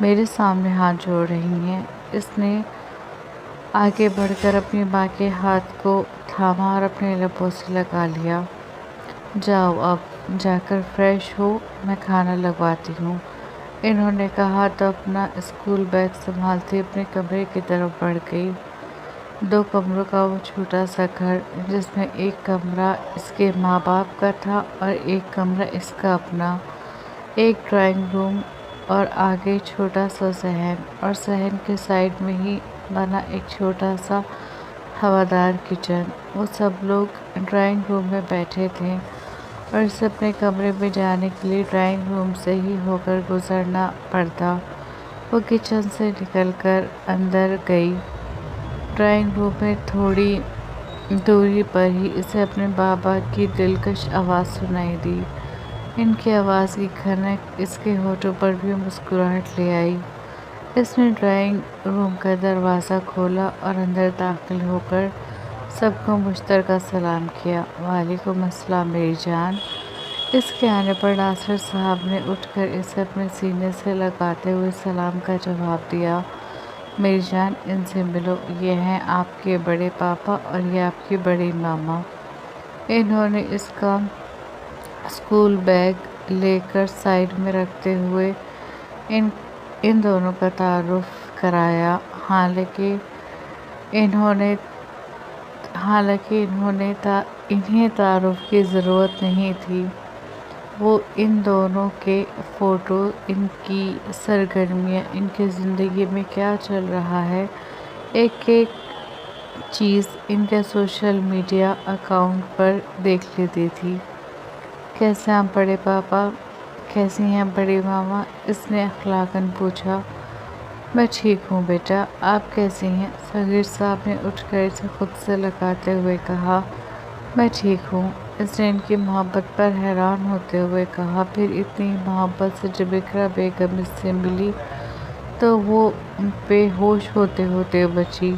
میرے سامنے ہاتھ جوڑ رہی ہیں۔ اس نے آگے بڑھ کر اپنی ماں کے ہاتھ کو تھاما اور اپنے لبوں سے لگا لیا۔ جاؤ اب جا کر فریش ہو، میں کھانا لگواتی ہوں، انہوں نے کہا تو اپنا اسکول بیگ سنبھالتے اپنے کمرے کی طرف بڑھ گئی۔ 2 کمروں کا وہ چھوٹا سا گھر، جس میں ایک کمرہ اس کے ماں باپ کا تھا اور ایک کمرہ اس کا اپنا، ایک ڈرائنگ روم اور آگے چھوٹا سا صحن، اور صحن کے سائڈ میں ہی بنا ایک چھوٹا سا ہوادار کچن۔ وہ سب لوگ ڈرائنگ روم میں بیٹھے تھے اور اسے اپنے کمرے میں جانے کے لیے ڈرائنگ روم سے ہی ہو کر گزرنا پڑتا۔ وہ کچن سے نکل کر اندر گئی۔ ڈرائنگ روم میں تھوڑی دوری پر ہی اسے اپنے بابا کی دلکش آواز سنائی دی۔ ان کی آواز کی کھنک اس کے ہونٹوں پر بھی مسکراہٹ لے آئی۔ اس نے ڈرائنگ روم کا دروازہ کھولا اور اندر داخل ہو کر سب کو مشترکہ سلام کیا۔ وعلیکم السلام میری جان۔ اس کے آنے پر ناصر صاحب نے اٹھ کر اسے اپنے سینے سے لگاتے ہوئے سلام کا جواب دیا۔ میری جان، ان سے ملو، یہ ہیں آپ کے بڑے پاپا اور یہ آپ کی بڑی ماما۔ انہوں نے اس کا اسکول بیگ لے کر سائیڈ میں رکھتے ہوئے ان دونوں کا تعارف کرایا۔ حالانکہ انہیں تعارف کی ضرورت نہیں تھی۔ وہ ان دونوں کے فوٹو، ان کی سرگرمیاں، ان کی زندگی میں کیا چل رہا ہے، ایک ایک چیز ان کے سوشل میڈیا اکاؤنٹ پر دیکھ لیتی تھی۔ کیسے ہیں بڑے پاپا؟ کیسی ہیں بڑی ماما؟ اس نے اخلاقاً پوچھا۔ میں ٹھیک ہوں بیٹا، آپ کیسی ہیں؟ صغیر صاحب نے اٹھ کر اسے خود سے لگاتے ہوئے کہا۔ میں ٹھیک ہوں، اس نے ان کی محبت پر حیران ہوتے ہوئے کہا۔ پھر اتنی محبت سے جب اقرا بیگم اس سے ملی تو وہ بے ہوش ہوتے ہوتے بچی۔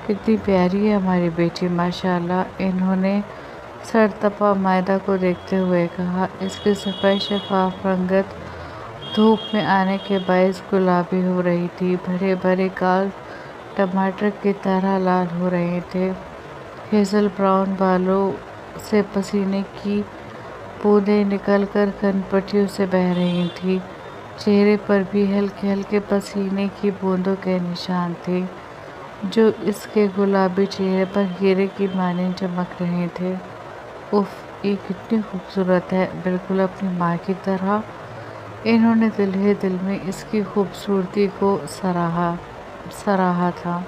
کتنی پیاری ہے ہماری بیٹی ماشاءاللہ، انہوں نے سرتپا مائدہ کو دیکھتے ہوئے کہا۔ اس کی سفید شفاف رنگت دھوپ میں آنے کے باعث گلابی ہو رہی تھی، بھرے بھرے گال ٹماٹر کی طرح لال ہو رہے تھے، ہیزل براؤن بالوں سے پسینے کی بوندیں نکل کر کھنپٹیوں سے بہہ رہی تھیں، چہرے پر بھی ہلکے ہلکے پسینے کی بوندوں کے نشان تھے جو اس کے گلابی چہرے پر ہیرے کی مانند چمک رہے تھے۔ اف، یہ کتنی خوبصورت ہے، بالکل اپنی ماں کی طرح۔ انہوں نے دل ہی دل میں اس کی خوبصورتی کو سراہا تھا۔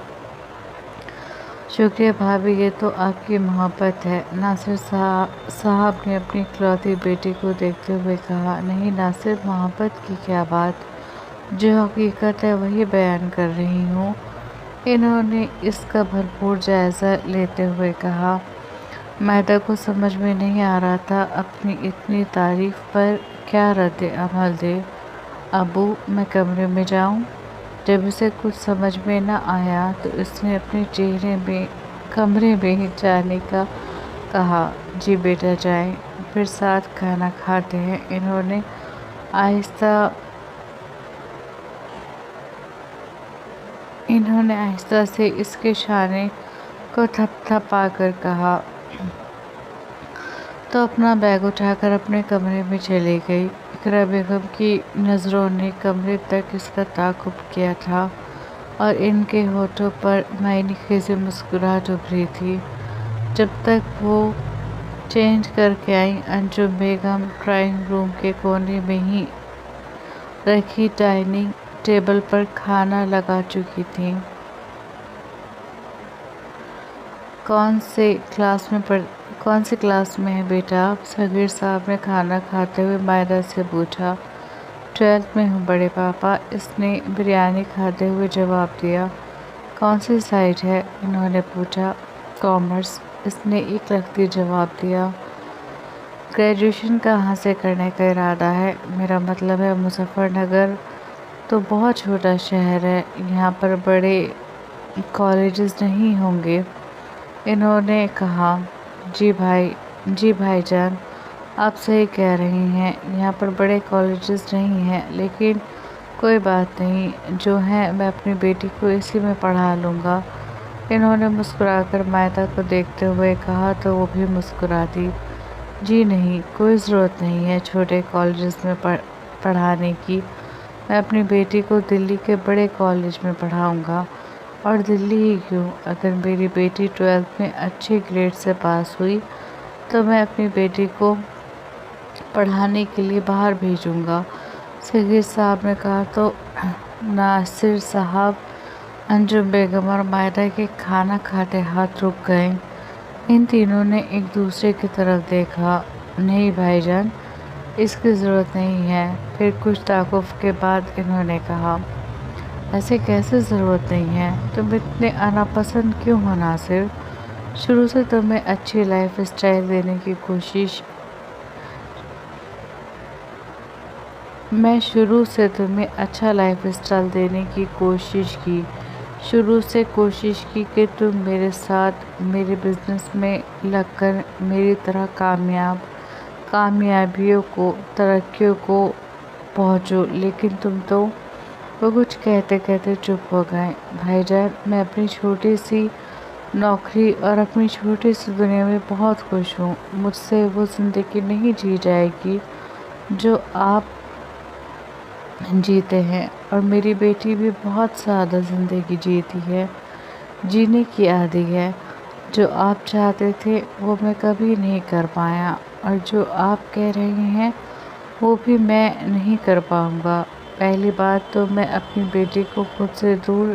شکریہ بھابھی، یہ تو آپ کی محبت ہے، ناصر صاحب نے اپنی اکلوتی بیٹی کو دیکھتے ہوئے کہا۔ نہیں ناصر، محبت کی کیا بات، جو حقیقت ہے وہی بیان کر رہی ہوں، انہوں نے اس کا بھرپور جائزہ لیتے ہوئے کہا۔ مائدہ کو سمجھ میں نہیں آ رہا تھا اپنی اتنی تعریف پر کیا رد عمل دے۔ ابو، میں کمرے میں جاؤں؟ جب اسے کچھ سمجھ میں نہ آیا تو اس نے اپنے کمرے میں جانے کا کہا۔ جی بیٹا جائیں، پھر ساتھ کھانا کھاتے ہیں، انہوں نے آہستہ سے اس کے شانے کو تھپ تھپا کر کہا، تو اپنا بیگ اٹھا کر اپنے کمرے میں چلی گئی۔ اقرا بیگم کی نظروں نے کمرے تک اس کا تعاقب کیا تھا اور ان کے ہونٹوں پر معنی خیز مسکراہٹ ابھری تھی۔ جب تک وہ چینج کر کے آئیں، انجم بیگم ڈرائنگ روم کے کونے میں ہی رکھی ڈائننگ ٹیبل پر کھانا لگا چکی تھیں۔ کون سی کلاس میں ہے بیٹا آپ؟ صغیر صاحب نے کھانا کھاتے ہوئے مائدہ سے پوچھا۔ 12 میں ہوں بڑے پاپا، اس نے بریانی کھاتے ہوئے جواب دیا۔ کون سی سائٹ ہے؟ انہوں نے پوچھا۔ کامرس، اس نے ایک لختی جواب دیا۔ گریجویشن کہاں سے کرنے کا ارادہ ہے؟ میرا مطلب ہے مظفر نگر تو بہت چھوٹا شہر ہے، یہاں پر بڑے کالجز نہیں ہوں گے، انہوں نے کہا۔ جی بھائی جان، آپ صحیح کہہ رہی ہیں، یہاں پر بڑے کالجز نہیں ہیں، لیکن کوئی بات نہیں، جو ہے میں اپنی بیٹی کو اسی میں پڑھا لوں گا۔ انہوں نے مسکرا کر مائدہ کو دیکھتے ہوئے کہا تو وہ بھی مسکرا دی۔ جی نہیں، کوئی ضرورت نہیں ہے چھوٹے کالجز میں پڑھانے کی، میں اپنی بیٹی کو دلی کے بڑے کالج میں پڑھاؤں گا۔ اور دلی ہی کیوں، اگر میری بیٹی 12th میں اچھے گریڈ سے پاس ہوئی تو میں اپنی بیٹی کو پڑھانے کے لیے باہر بھیجوں گا۔ صغیر صاحب نے کہا تو ناصر صاحب انجم بیگم اور مائدہ کے کھانا کھاتے ہاتھ رک گئے۔ ان تینوں نے ایک دوسرے کی طرف دیکھا۔ نہیں بھائی جان، اس کی ضرورت نہیں ہے۔ پھر کچھ توقف کے بعد انہوں نے کہا، ایسے کیسے ضرورت نہیں ہے؟ تم اتنے آنا پسند کیوں ہو ناصر؟ شروع سے تمہیں اچھی لائف اسٹائل دینے کی کوشش میں شروع سے تمہیں اچھا لائف اسٹائل دینے کی کوشش کی، شروع سے کوشش کی کہ تم میرے ساتھ میرے بزنس میں لگ کر میری طرح کامیابیوں کو، ترقیوں کو پہنچو، لیکن تم تو… وہ کچھ کہتے کہتے چپ ہو گئے۔ بھائی جان، میں اپنی چھوٹی سی نوکری اور اپنی چھوٹی سی دنیا میں بہت خوش ہوں۔ مجھ سے وہ زندگی نہیں جی جائے گی جو آپ جیتے ہیں، اور میری بیٹی بھی بہت سادہ زندگی جیتی ہے، جینے کی عادی ہے۔ جو آپ چاہتے تھے وہ میں کبھی نہیں کر پایا، اور جو آپ کہہ رہے ہیں وہ بھی میں نہیں کر پاؤں گا۔ پہلی بات تو میں اپنی بیٹی کو خود سے دور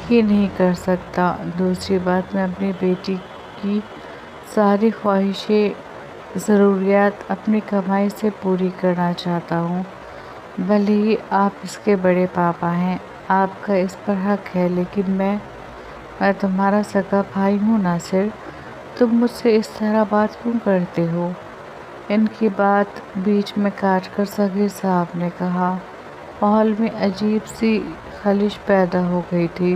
ہی نہیں کر سکتا، دوسری بات میں اپنی بیٹی کی ساری خواہشیں، ضروریات اپنی کمائی سے پوری کرنا چاہتا ہوں۔ بھلے ہی آپ اس کے بڑے پاپا ہیں، آپ کا اس پر حق ہے، لیکن میں تمہارا سگا بھائی ہوں ناصر، تم مجھ سے اس طرح بات کیوں کرتے ہو؟ ان کی بات بیچ میں کاٹ کر صغیر صاحب نے کہا۔ ماحول میں عجیب سی خلش پیدا ہو گئی تھی،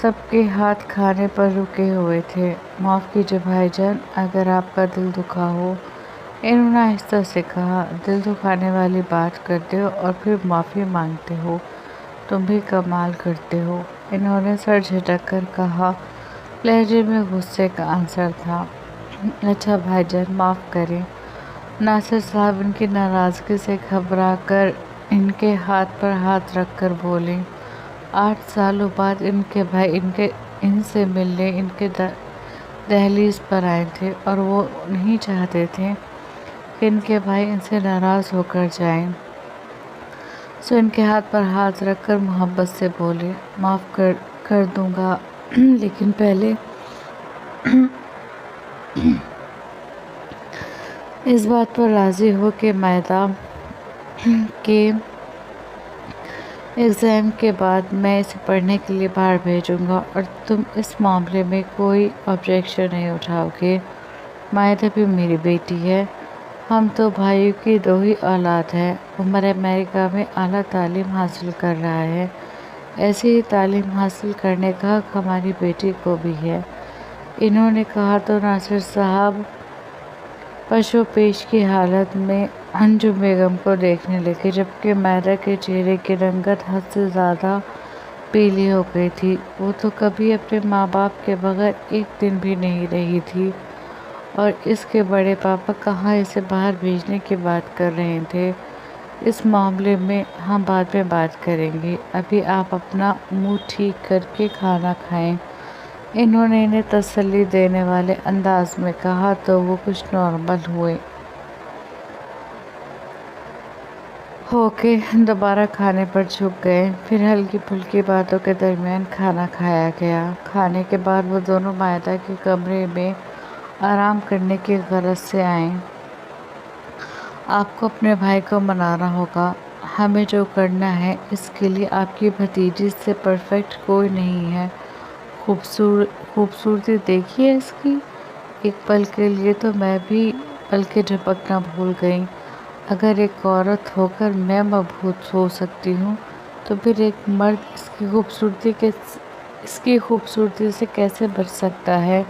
سب کے ہاتھ کھانے پر رکے ہوئے تھے۔ معاف کیجیے بھائی جان، اگر آپ کا دل دکھا ہو، انہوں نے آہستہ سے کہا۔ دل دکھانے والی بات کرتے ہو اور پھر معافی مانگتے ہو، تم بھی کمال کرتے ہو، انہوں نے سر جھٹک کر کہا۔ لہجے میں غصے کا عنصر تھا۔ اچھا بھائی جان، معاف کریں۔ ناصر صاحب ان کی ناراضگی سے گھبرا کر ان کے ہاتھ پر ہاتھ رکھ کر بولے۔ 8 سالوں بعد ان کے بھائی ان سے ملنے ان کے دہلیز پر آئے تھے، اور وہ نہیں چاہتے تھے کہ ان کے بھائی ان سے ناراض ہو کر جائیں، سو ان کے ہاتھ پر ہاتھ رکھ کر محبت سے بولے، معاف کر دوں گا، لیکن پہلے اس بات پر راضی ہو کہ مائدہ کے ایگزام کے بعد میں اسے پڑھنے کے لیے باہر بھیجوں گا، اور تم اس معاملے میں کوئی آبجیکشن نہیں اٹھاؤ گے۔ مائدہ بھی میری بیٹی ہے، ہم تو بھائیوں کی 2 ہی اولاد ہیں۔ عمر امریکہ میں اعلیٰ تعلیم حاصل کر رہا ہے، ایسی ہی تعلیم حاصل کرنے کا حق ہماری بیٹی کو بھی ہے، انہوں نے کہا تو ناصر صاحب پشو پیش کی حالت میں انجم بیگم کو دیکھنے لگے، جبکہ مائدہ کے چہرے کی رنگت حد سے زیادہ پیلی ہو گئی تھی۔ وہ تو کبھی اپنے ماں باپ کے بغیر ایک دن بھی نہیں رہی تھی، اور اس کے بڑے پاپا کہاں اسے باہر بھیجنے کی بات کر رہے تھے۔ اس معاملے میں ہم بعد میں بات کریں گے، ابھی آپ اپنا منہ ٹھیک کر کے کھانا کھائیں، انہوں نے انہیں تسلی دینے والے انداز میں کہا تو وہ کچھ نارمل ہو کے دوبارہ کھانے پر جھک گئے۔ پھر ہلکی پھلکی باتوں کے درمیان کھانا کھایا گیا۔ کھانے کے بعد وہ دونوں مائدہ کے کمرے میں آرام کرنے کی غرض سے آئے۔ آپ کو اپنے بھائی کو منانا ہوگا، ہمیں جو کرنا ہے اس کے لیے آپ کی بھتیجی سے پرفیکٹ کوئی نہیں ہے۔ خوبصورتی دیکھی ہے اس کی؟ ایک پل کے لیے تو میں بھی پلکیں جھپکنا بھول گئی۔ اگر ایک عورت ہو کر میں مبہوت ہو سکتی ہوں تو پھر ایک مرد اس کی خوبصورتی سے کیسے بچ سکتا ہے؟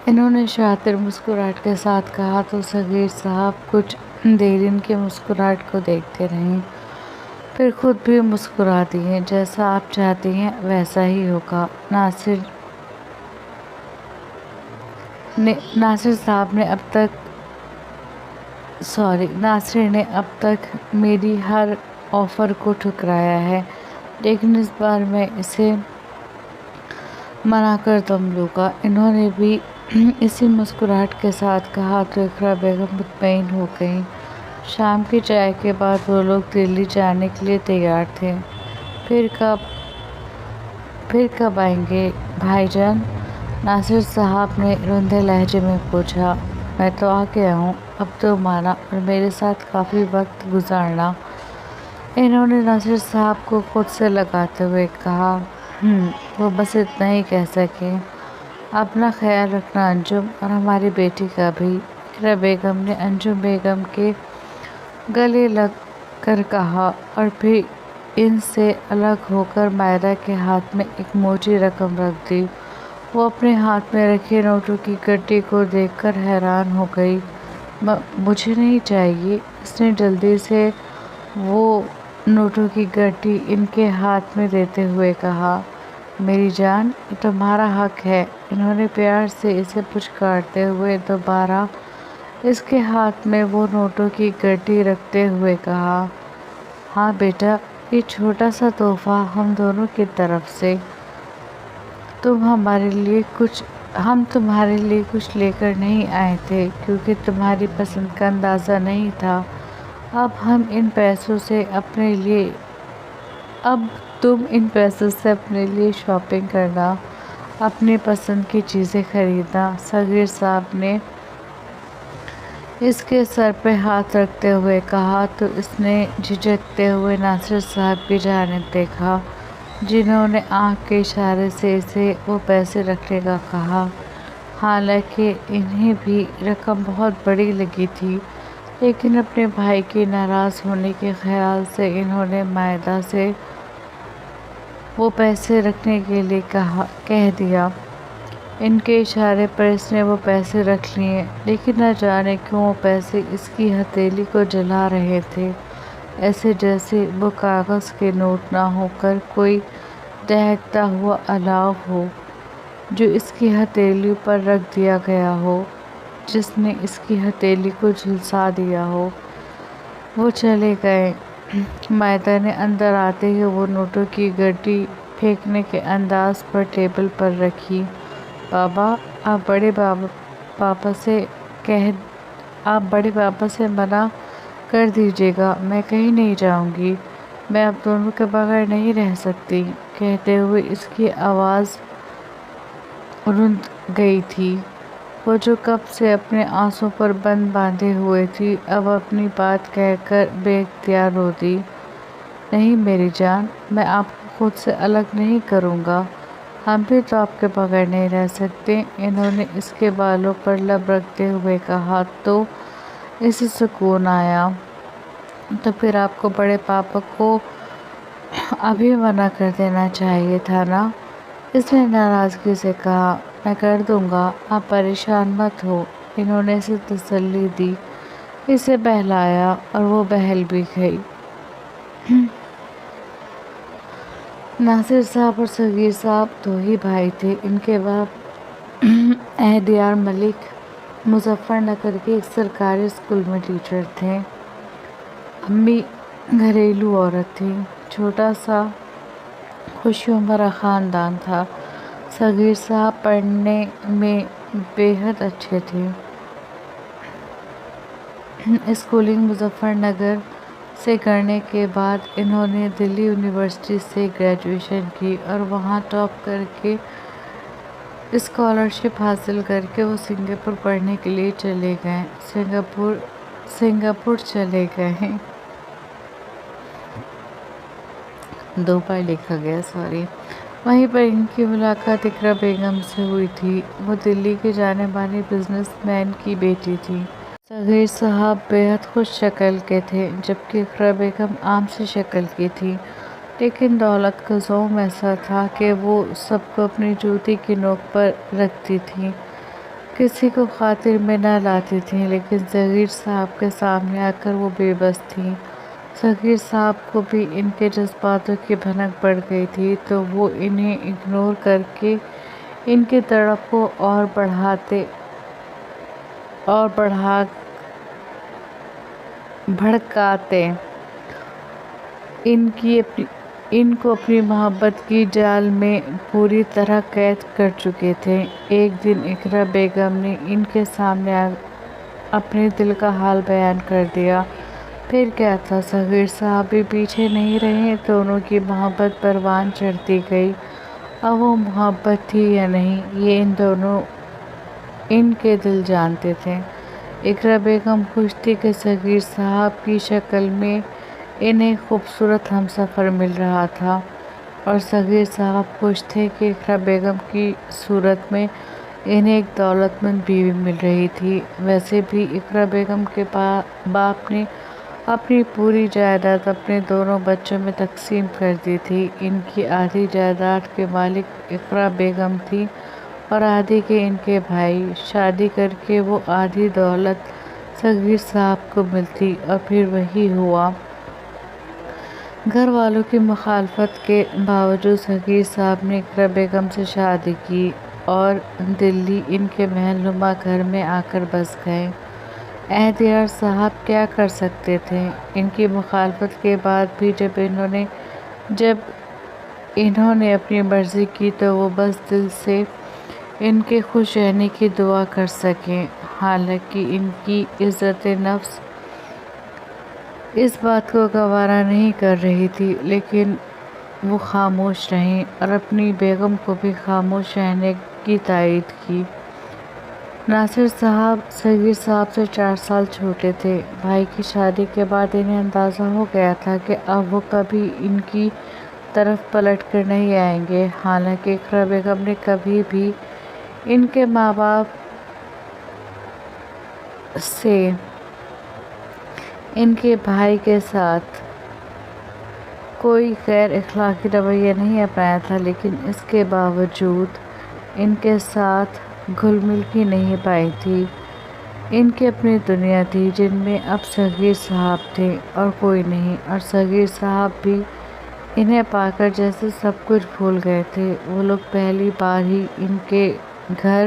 انہوں نے شاطر مسکراہٹ کے ساتھ کہا تو صغیر صاحب کچھ دیر ان کی مسکراہٹ کو دیکھتے رہے، پھر خود بھی مسکرا دیے۔ جیسا آپ چاہتی ہیں ویسا ہی ہوگا۔ ناصر نے اب تک میری ہر آفر کو ٹھکرایا ہے، لیکن اس بار میں اسے منا کر دم لوں گا۔ انہوں نے بھی اسی مسکراہٹ کے ساتھ کہا تو اقرا بیگم مطمئن ہو گئیں۔ شام کی چائے کے بعد وہ لوگ دلی جانے کے لیے تیار تھے۔ پھر کب آئیں گے بھائی جان؟ ناصر صاحب نے رندے لہجے میں پوچھا۔ میں تو آ گیا ہوں، اب تم آنا اور میرے ساتھ کافی وقت گزارنا۔ انہوں نے ناصر صاحب کو خود سے لگاتے ہوئے کہا۔ وہ بس اتنا ہی کہہ سکے۔ اپنا خیال رکھنا انجم، اور ہماری بیٹی کا بھی۔ اقرا بیگم نے انجم بیگم کے گلے لگ کر کہا اور پھر ان سے الگ ہو کر مائرہ کے ہاتھ میں ایک موٹی رقم رکھ دی۔ وہ اپنے ہاتھ میں رکھے نوٹوں کی گٹی کو دیکھ کر حیران ہو گئی۔ مجھے نہیں چاہیے، اس نے جلدی سے وہ نوٹوں کی گٹی ان کے ہاتھ میں دیتے ہوئے کہا۔ میری جان، یہ تمہارا حق ہے۔ انہوں نے پیار سے اسے پچکارتے ہوئے دوبارہ اس کے ہاتھ میں وہ نوٹوں کی گٹی رکھتے ہوئے کہا۔ ہاں بیٹا، یہ چھوٹا سا تحفہ ہم دونوں کی طرف سے۔ ہم تمہارے لیے کچھ لے کر نہیں آئے تھے، کیونکہ تمہاری پسند کا اندازہ نہیں تھا۔ اب تم ان پیسوں سے اپنے لیے شاپنگ کرنا، اپنی پسند کی چیزیں خریدنا۔ صغیر صاحب نے اس کے سر پہ ہاتھ رکھتے ہوئے کہا تو اس نے جھجکتے ہوئے ناصر صاحب کی جانب دیکھا، جنہوں نے آنکھ کے اشارے سے اسے وہ پیسے رکھنے کا کہا۔ حالانکہ انہیں بھی رقم بہت بڑی لگی تھی، لیکن اپنے بھائی کے ناراض ہونے کے خیال سے انہوں نے مائدہ سے وہ پیسے رکھنے کے لیے کہہ دیا۔ ان کے اشارے پر اس نے وہ پیسے رکھ لیے، لیکن نہ جانے کیوں وہ پیسے اس کی ہتھیلی کو جلا رہے تھے، ایسے جیسے وہ کاغذ کے نوٹ نہ ہو کر کوئی دہکتا ہوا الاؤ ہو جو اس کی ہتھیلی پر رکھ دیا گیا ہو، جس نے اس کی ہتھیلی کو جھلسا دیا ہو۔ وہ چلے گئے۔ مائدہ نے اندر آتے ہی وہ نوٹوں کی گٹی پھینکنے کے انداز پر ٹیبل پر رکھی۔ بابا، آپ بڑے پاپا سے منع کر دیجیے گا، میں کہیں نہیں جاؤں گی، میں آپ دونوں کے بغیر نہیں رہ سکتی۔ کہتے ہوئے اس کی آواز رند گئی تھی۔ وہ جو کب سے اپنے آنسوں پر بند باندھے ہوئے تھی، اب اپنی بات کہہ کر بے اختیار رو دی۔ نہیں میری جان، میں آپ کو خود سے الگ نہیں کروں گا، ہم بھی تو آپ کے بغیر نہیں رہ سکتے۔ انہوں نے اس کے بالوں پر لب رکھتے ہوئے کہا تو اسے سکون آیا۔ تو پھر آپ کو بڑے پاپا کو ابھی منع کر دینا چاہیے تھا نا، اس نے ناراضگی سے کہا۔ میں کر دوں گا، آپ پریشان مت ہو۔ انہوں نے اسے تسلی دی، اسے بہلایا اور وہ بہل بھی گئی۔ ناصر صاحب اور صغیر صاحب دو ہی بھائی تھے۔ ان کے باپ احدیار ملک مظفر نگر کے ایک سرکاری اسکول میں ٹیچر تھے۔ امی گھریلو عورت تھیں۔ چھوٹا سا خوشیوں بھرا خاندان تھا۔ صغیر صاحب پڑھنے میں بے حد اچھے تھے۔ اسکولنگ مظفر نگر سے کرنے کے بعد انہوں نے دلی یونیورسٹی سے گریجویشن کی اور وہاں ٹاپ کر کے اسکالرشپ حاصل کر کے وہ سنگاپور پڑھنے کے لیے چلے گئے۔ سنگاپور چلے گئے۔ 2 بار لکھا گیا، سوری۔ وہیں پر ان کی ملاقات اقرا بیگم سے ہوئی تھی۔ وہ دلی کے جانے مانے بزنس مین کی بیٹی تھی۔ صغیر صاحب بے حد خوش شکل کے تھے، جبکہ اقرا بیگم عام سی شکل کی تھی، لیکن دولت کا زوم ایسا تھا کہ وہ سب کو اپنی جوتی کی نوک پر رکھتی تھیں، کسی کو خاطر میں نہ لاتی تھیں، لیکن صغیر صاحب کے سامنے آ کر وہ بے بس تھیں۔ صغیر صاحب کو بھی ان کے جذباتوں کی بھنک پڑ گئی تھی، تو وہ انہیں اگنور کر کے ان کی تڑپ کو اور بھڑکاتے ان کو اپنی محبت کی جال میں پوری طرح قید کر چکے تھے۔ ایک دن اقرا بیگم نے ان کے سامنے اپنے دل کا حال بیان کر دیا۔ پھر کیا تھا، صغیر صاحب بھی پیچھے نہیں رہے، دونوں کی محبت پروان چڑھتی گئی۔ اب وہ محبت تھی یا نہیں، یہ ان کے دل جانتے تھے۔ اقرا بیگم خوش تھی کہ صغیر صاحب کی شکل میں انہیں خوبصورت ہمسفر مل رہا تھا، اور صغیر صاحب خوش تھے کہ اقرا بیگم کی صورت میں انہیں ایک دولت مند بیوی مل رہی تھی۔ ویسے بھی اقرا بیگم کے باپ نے اپنی پوری جائیداد اپنے دونوں بچوں میں تقسیم کر دی تھی۔ ان کی آدھی جائیداد کے مالک اقرا بیگم تھی اور آدھی کے ان کے بھائی۔ شادی کر کے وہ آدھی دولت صغیر صاحب کو ملتی، اور پھر وہی ہوا۔ گھر والوں کی مخالفت کے باوجود صغیر صاحب نے اقرا بیگم سے شادی کی اور دلی ان کے محل نما گھر میں آ کر بس گئے۔ عہدیدار صاحب کیا کر سکتے تھے؟ ان کی مخالفت کے بعد بھی جب انہوں نے اپنی مرضی کی تو وہ بس دل سے ان کے خوش رہنے کی دعا کر سکیں۔ حالانکہ ان کی عزت نفس اس بات کو گوارا نہیں کر رہی تھی، لیکن وہ خاموش رہیں اور اپنی بیگم کو بھی خاموش رہنے کی تائید کی۔ ناصر صاحب صغیر صاحب سے 4 سال چھوٹے تھے۔ بھائی کی شادی کے بعد انہیں اندازہ ہو گیا تھا کہ اب وہ کبھی ان کی طرف پلٹ کر نہیں آئیں گے۔ حالانکہ اقرا بیگم نے کبھی بھی ان کے ماں باپ سے ان کے بھائی کے ساتھ کوئی غیر اخلاقی رویہ نہیں اپنایا تھا، لیکن اس کے باوجود ان کے ساتھ گھل مل ہی نہیں پائی تھی۔ ان کی اپنی دنیا تھی، جن میں اب صغیر صاحب تھے اور کوئی نہیں، اور صغیر صاحب بھی انہیں پا کر جیسے سب کچھ بھول گئے تھے۔ وہ لوگ پہلی بار ہی ان کے گھر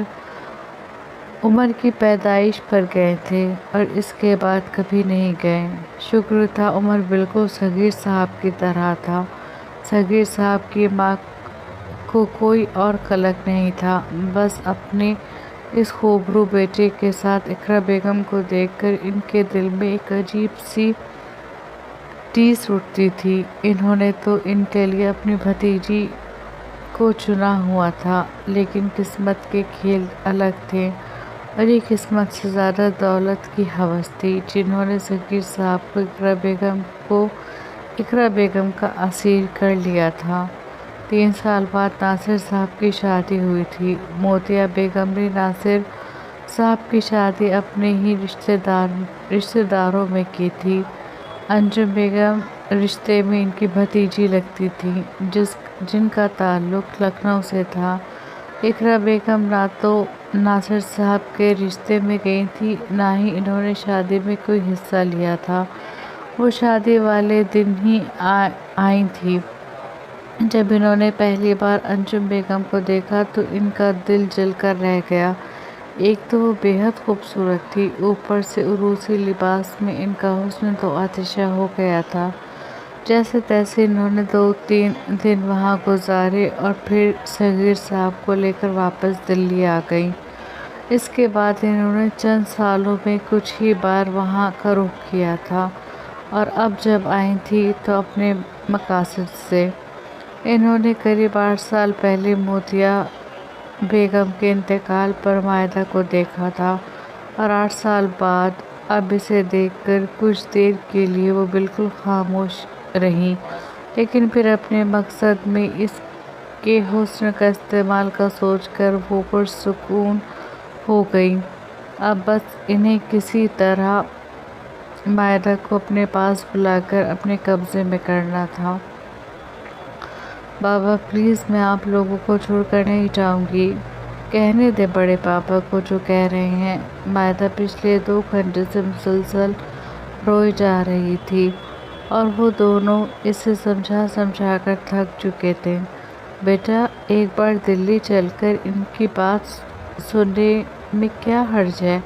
عمر کی پیدائش پر گئے تھے اور اس کے بعد کبھی نہیں گئے۔ شکر تھا عمر بالکل صغیر صاحب کی طرح تھا۔ صغیر صاحب کی ماں کو کوئی اور قلق نہیں تھا، بس اپنے اس خوبرو بیٹے کے ساتھ اقرا بیگم کو دیکھ کر ان کے دل میں ایک عجیب سی ٹیس اٹھتی تھی۔ انہوں نے تو ان کے لیے اپنی بھتیجی کو چنا ہوا تھا، لیکن قسمت کے کھیل الگ تھے، اور یہ قسمت سے زیادہ دولت کی ہوس تھی، جنہوں نے صغیر صاحب کو اقرا بیگم کا اسیر کر لیا تھا۔ 3 سال بعد ناصر صاحب کی شادی ہوئی تھی۔ موتیا بیگم نے ناصر صاحب کی شادی اپنے ہی رشتہ داروں میں کی تھی۔ انجم بیگم رشتے میں ان کی بھتیجی لگتی تھی، جن کا تعلق لکھنؤ سے تھا۔ اقرا بیگم نہ تو ناصر صاحب کے رشتے میں گئی تھی، نہ ہی انہوں نے شادی میں کوئی حصہ لیا تھا۔ وہ شادی والے دن ہی آئی تھیں۔ جب انہوں نے پہلی بار انجم بیگم کو دیکھا تو ان کا دل جل کر رہ گیا۔ ایک تو وہ بے حد خوبصورت تھی، اوپر سے عروسی لباس میں ان کا حسن تو آتشہ ہو گیا تھا۔ جیسے تیسے انہوں نے 2-3 دن وہاں گزارے اور پھر صغیر صاحب کو لے کر واپس دلی آ گئیں۔ اس کے بعد انہوں نے چند سالوں میں کچھ ہی بار وہاں کا رخ کیا تھا، اور اب جب آئی تھیں تو اپنے مقاصد سے۔ انہوں نے قریب 8 سال پہلے موتیا بیگم کے انتقال پر مائدہ کو دیکھا تھا، اور 8 سال بعد اب اسے دیکھ کر کچھ دیر کے لیے وہ بالکل خاموش رہیں، لیکن پھر اپنے مقصد میں اس کے حسن کا استعمال کا سوچ کر وہ پرسکون ہو گئیں۔ اب بس انہیں کسی طرح مائدہ کو اپنے پاس بلا کر اپنے قبضے میں کرنا تھا۔ بابا پلیز، میں آپ لوگوں کو چھوڑ کر نہیں جاؤں گی۔ کہنے دیں بڑے پاپا کو جو کہہ رہے ہیں۔ مائدہ پچھلے 2 گھنٹے سے مسلسل روئی جا رہی تھی۔ اور وہ دونوں اسے سمجھا سمجھا کر تھک چکے تھے۔ بیٹا، ایک بار دلی چل کر ان کی بات سننے میں کیا حرج ہے؟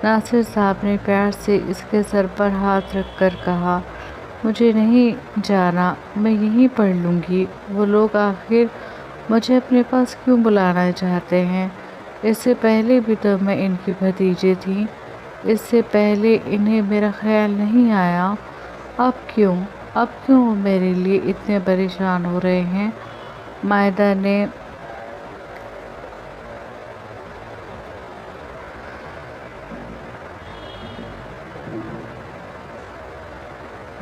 ناصر صاحب نے پیار سے اس کے سر پر ہاتھ رکھ کر کہا۔ مجھے نہیں جانا، میں یہیں پڑھ لوں گی۔ وہ لوگ آخر مجھے اپنے پاس کیوں بلانا چاہتے ہیں؟ اس سے پہلے بھی تو میں ان کی بھتیجی تھی۔ اس سے پہلے انہیں میرا خیال نہیں آیا۔ اب کیوں وہ میرے لیے اتنے پریشان ہو رہے ہیں؟ مائدہ نے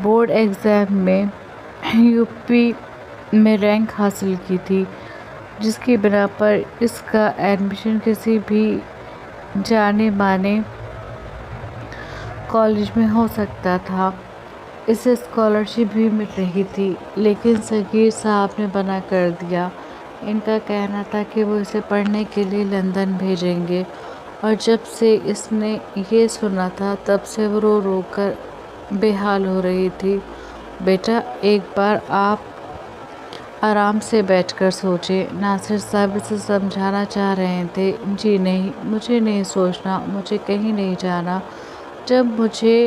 بورڈ ایگزام میں یو میں رینک حاصل کی تھی، جس کی بنا پر اس کا ایڈمیشن کسی بھی جانے مانے کالج میں ہو سکتا تھا۔ اسے اسکالرشپ بھی مل رہی تھی، لیکن صغیر صاحب نے منع کر دیا۔ ان کا کہنا تھا کہ وہ اسے پڑھنے کے لیے لندن بھیجیں گے، اور جب سے اس نے یہ سنا تھا تب سے وہ رو رو کر بے حال ہو رہی تھی۔ بیٹا، ایک بار آپ آرام سے بیٹھ کر سوچیں۔ ناصر صاحب اسے سمجھانا چاہ رہے تھے۔ جی نہیں، مجھے نہیں سوچنا، مجھے کہیں نہیں جانا۔ جب مجھے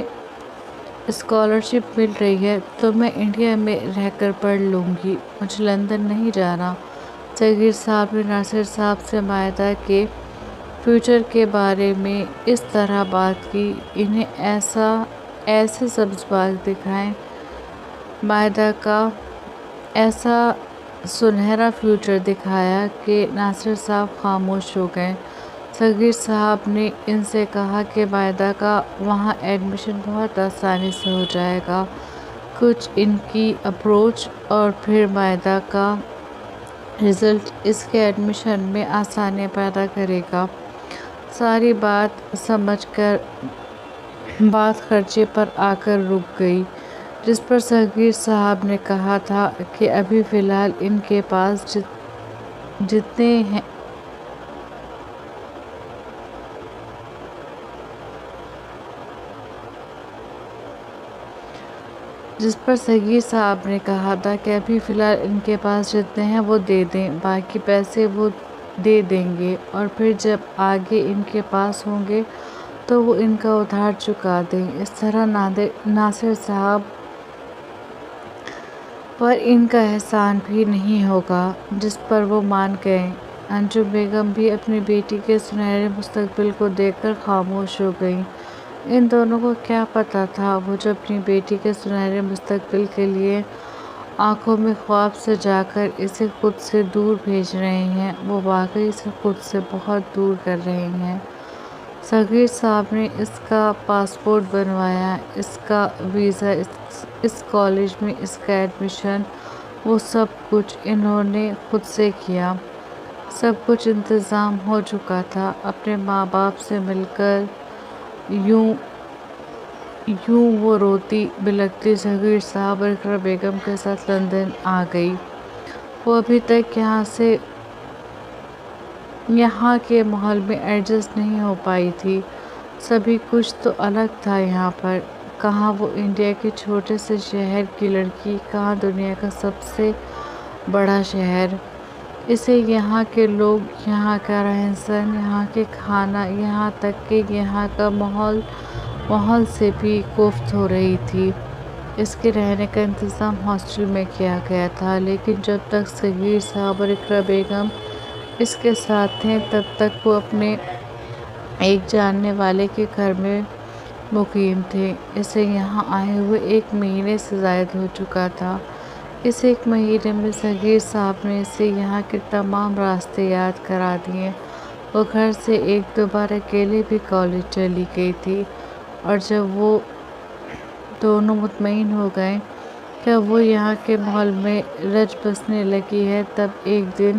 اسکالرشپ مل رہی ہے تو میں انڈیا میں رہ کر پڑھ لوں گی، مجھے لندن نہیں جانا۔ صغیر صاحب نے ناصر صاحب سے مائدہ کے فیوچر کے بارے میں اس طرح بات کی، انہیں ایسے سبز باغ دکھائے، مائدہ کا ایسا سنہرا فیوچر دکھایا کہ ناصر صاحب خاموش ہو گئے۔ صغیر صاحب نے ان سے کہا کہ مائدہ کا وہاں ایڈمیشن بہت آسانی سے ہو جائے گا۔ کچھ ان کی اپروچ اور پھر مائدہ کا رزلٹ اس کے ایڈمیشن میں آسانی پیدا کرے گا۔ ساری بات سمجھ کر بات خرچے پر آ کر رک گئی، جس پر صغیر صاحب نے کہا تھا کہ ابھی فی الحال ان کے پاس جتنے ہیں وہ دے دیں، باقی پیسے وہ دے دیں گے، اور پھر جب آگے ان کے پاس ہوں گے تو وہ ان کا ادھار چکا دیں۔ اس طرح ناصر صاحب پر ان کا احسان بھی نہیں ہوگا، جس پر وہ مان گئے۔ انجم بیگم بھی اپنی بیٹی کے سنہرے مستقبل کو دیکھ کر خاموش ہو گئیں۔ ان دونوں کو کیا پتہ تھا، وہ جو اپنی بیٹی کے سنہرے مستقبل کے لیے آنکھوں میں خواب سجا کر اسے خود سے دور بھیج رہے ہیں، وہ واقعی اسے خود سے بہت دور کر رہے ہیں۔ صغیر صاحب نے اس کا پاسپورٹ بنوایا، اس کا ویزا، اس کالج میں اس کا ایڈمیشن، وہ سب کچھ انہوں نے خود سے کیا۔ سب کچھ انتظام ہو چکا تھا۔ اپنے ماں باپ سے مل کر یوں وہ روتی بلکتی صغیر صاحب اور اقرا بیگم کے ساتھ لندن آ گئی۔ وہ ابھی تک یہاں کے ماحول میں ایڈجسٹ نہیں ہو پائی تھی۔ سبھی کچھ تو الگ تھا یہاں پر، کہاں وہ انڈیا کے چھوٹے سے شہر کی لڑکی، کہاں دنیا کا سب سے بڑا شہر۔ اسے یہاں کے لوگ، یہاں کا رہن سہن، یہاں کے کھانا، یہاں تک کہ یہاں کا ماحول سے بھی کوفت ہو رہی تھی۔ اس کے رہنے کا انتظام ہاسٹل میں کیا گیا تھا، لیکن جب تک صغیر صاحب اور اقرا بیگم اس کے ساتھ تھے تب تک وہ اپنے ایک جاننے والے کے گھر میں مقیم تھے۔ اسے یہاں آئے ہوئے 1 مہینے سے زائد ہو چکا تھا۔ اس 1 مہینے میں صغیر صاحب نے اسے یہاں کے تمام راستے یاد کرا دیے۔ وہ گھر سے 1-2 بار اکیلے بھی کالج چلی گئی تھی، اور جب وہ دونوں مطمئن ہو گئے کہ وہ یہاں کے ماحول میں رچ بسنے لگی ہے، تب ایک دن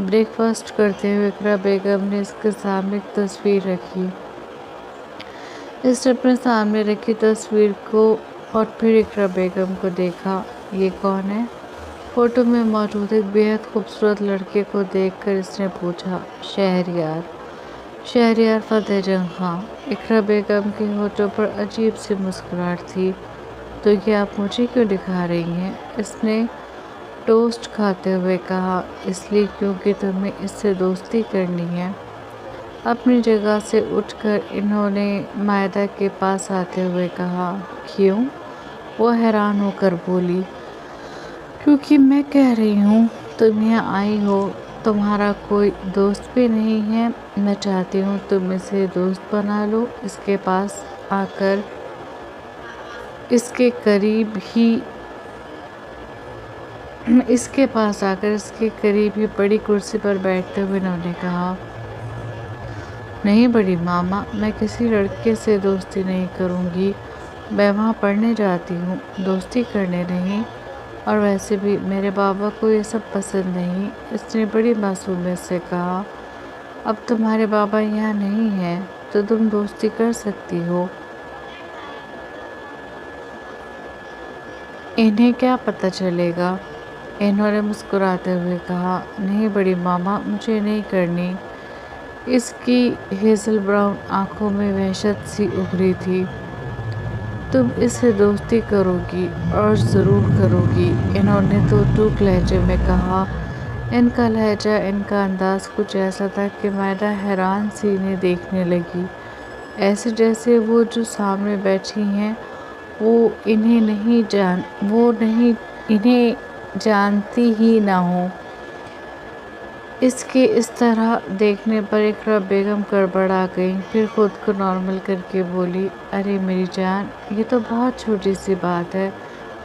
بریک فاسٹ کرتے ہوئے اقرا بیگم نے اس کے سامنے ایک تصویر رکھی۔ اس نے اپنے سامنے رکھی تصویر کو اور پھر اقرا بیگم کو دیکھا۔ یہ کون ہے؟ فوٹو میں موجود ایک بے حد خوبصورت لڑکے کو دیکھ کر اس نے پوچھا۔ شہریار فتح جنگ خان۔ اقرا بیگم کے ہونٹوں پر عجیب سی مسکراہٹ تھی۔ تو یہ آپ مجھے کیوں دکھا رہی ہیں؟ اس نے ٹوسٹ کھاتے ہوئے کہا۔ اس لیے کیونکہ تمہیں اس سے دوستی کرنی ہے۔ اپنی جگہ سے اٹھ کر انہوں نے مائدہ کے پاس آتے ہوئے کہا۔ کیوں؟ وہ حیران ہو کر بولی۔ کیونکہ میں کہہ رہی ہوں تم یہاں آئی ہو، تمہارا کوئی دوست بھی نہیں ہے، میں چاہتی ہوں تم اسے دوست بنا لو۔ اس کے پاس آ کر اس کے قریب ہی بڑی کرسی پر بیٹھتے ہوئے انہوں نے کہا۔ نہیں بڑی ماما، میں کسی لڑکے سے دوستی نہیں کروں گی، میں وہاں پڑھنے جاتی ہوں، دوستی کرنے نہیں، اور ویسے بھی میرے بابا کو یہ سب پسند نہیں۔ اس نے بڑی معصومیت سے کہا۔ اب تمہارے بابا یہاں نہیں ہیں تو تم دوستی کر سکتی ہو۔ انہیں کیا پتہ چلے گا؟ انہوں نے مسکراتے ہوئے کہا۔ نہیں بڑی ماما، مجھے نہیں کرنی۔ اس کی ہیزل براؤن آنکھوں میں وحشت سی ابھری تھی۔ تم اس سے دوستی کرو گی اور ضرور کرو گی، انہوں نے تو ٹوک لہجے میں کہا۔ ان کا لہجہ، ان کا انداز کچھ ایسا تھا کہ مائدہ حیران سی انہیں دیکھنے لگی، ایسے جیسے وہ جو سامنے بیٹھی ہیں وہ انہیں جانتی ہی نہ ہوں۔ اس کے اس طرح دیکھنے پر اقرا بیگم گڑبڑا گئیں، پھر خود کو نارمل کر کے بولی۔ ارے میری جان، یہ تو بہت چھوٹی سی بات ہے،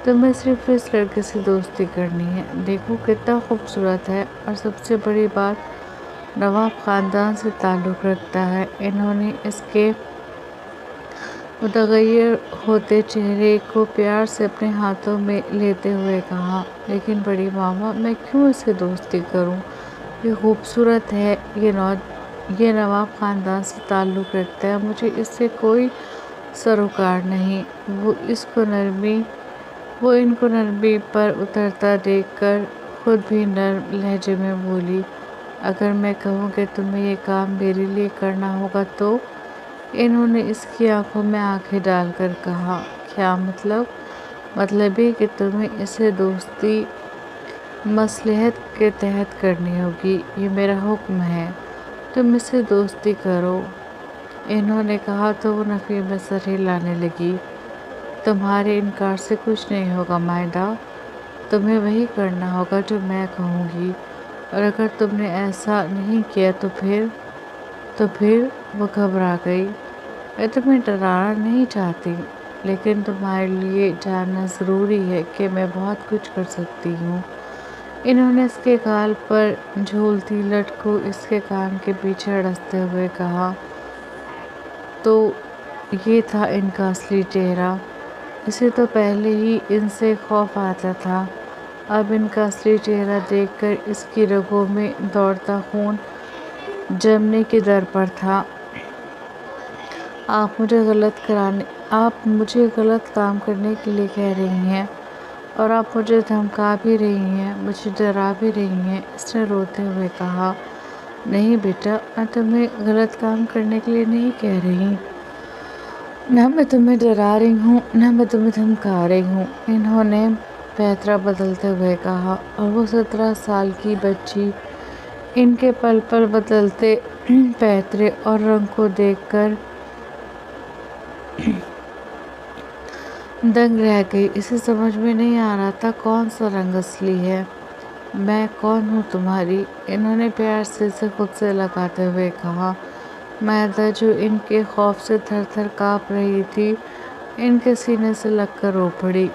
تمہیں صرف اس لڑکے سے دوستی کرنی ہے، دیکھو کتنا خوبصورت ہے، اور سب سے بڑی بات نواب خاندان سے تعلق رکھتا ہے۔ انہوں نے اس کے متغیر ہوتے چہرے کو پیار سے اپنے ہاتھوں میں لیتے ہوئے کہا۔ لیکن بڑی ماما، میں کیوں اس سے دوستی کروں؟ یہ خوبصورت ہے، یہ نواب خاندان سے تعلق رکھتا ہے، مجھے اس سے کوئی سروکار نہیں۔ وہ ان کو نرمی پر اترتا دیکھ کر خود بھی نرم لہجے میں بولی۔ اگر میں کہوں کہ تمہیں یہ کام میرے لیے کرنا ہوگا تو؟ انہوں نے اس کی آنکھوں میں آنکھیں ڈال کر کہا۔ کیا مطلب؟ مطلب یہ کہ تمہیں اسے دوستی مصلحت کے تحت کرنی ہوگی، یہ میرا حکم ہے، تم اس سے دوستی کرو۔ انہوں نے کہا تو وہ نفی میں سر ہلانے لگی۔ تمہارے انکار سے کچھ نہیں ہوگا مائدہ، تمہیں وہی کرنا ہوگا جو میں کہوں گی، اور اگر تم نے ایسا نہیں کیا تو پھر وہ گھبرا گئی۔ میں تمہیں ڈرانا نہیں چاہتی، لیکن تمہارے لیے جاننا ضروری ہے کہ میں بہت کچھ کر سکتی ہوں۔ انہوں نے اس کے گال پر جھولتی لٹ کو اس کے کان کے پیچھے اڑستے ہوئے کہا۔ تو یہ تھا ان کا اصلی چہرہ۔ اسے تو پہلے ہی ان سے خوف آتا تھا، اب ان کا اصلی چہرہ دیکھ کر اس کی رگوں میں دوڑتا خون جمنے کے در پر تھا۔ آپ مجھے غلط کام کرنے کے لیے کہہ رہی ہیں، اور آپ مجھے دھمکا بھی رہی ہیں، مجھے ڈرا بھی رہی ہیں، اس نے روتے ہوئے کہا۔ نہیں بیٹا، میں تمہیں غلط کام کرنے کے لیے نہیں کہہ رہی، نہ میں تمہیں ڈرا رہی ہوں، نہ میں تمہیں دھمکا رہی ہوں، انہوں نے پیترا بدلتے ہوئے کہا، اور وہ 17 سال کی بچی ان کے پل پل بدلتے پیترے اور رنگ کو دیکھ کر دنگ رہ گئی۔ اسے سمجھ میں نہیں آ رہا تھا کون سا رنگ اصلی ہے۔ میں کون ہوں تمہاری؟ انہوں نے پیار سے اسے خود سے لگاتے ہوئے کہا۔ مائدہ جو ان کے خوف سے تھر تھر کانپ رہی تھی، ان کے سینے سے لگ کر رو پڑی۔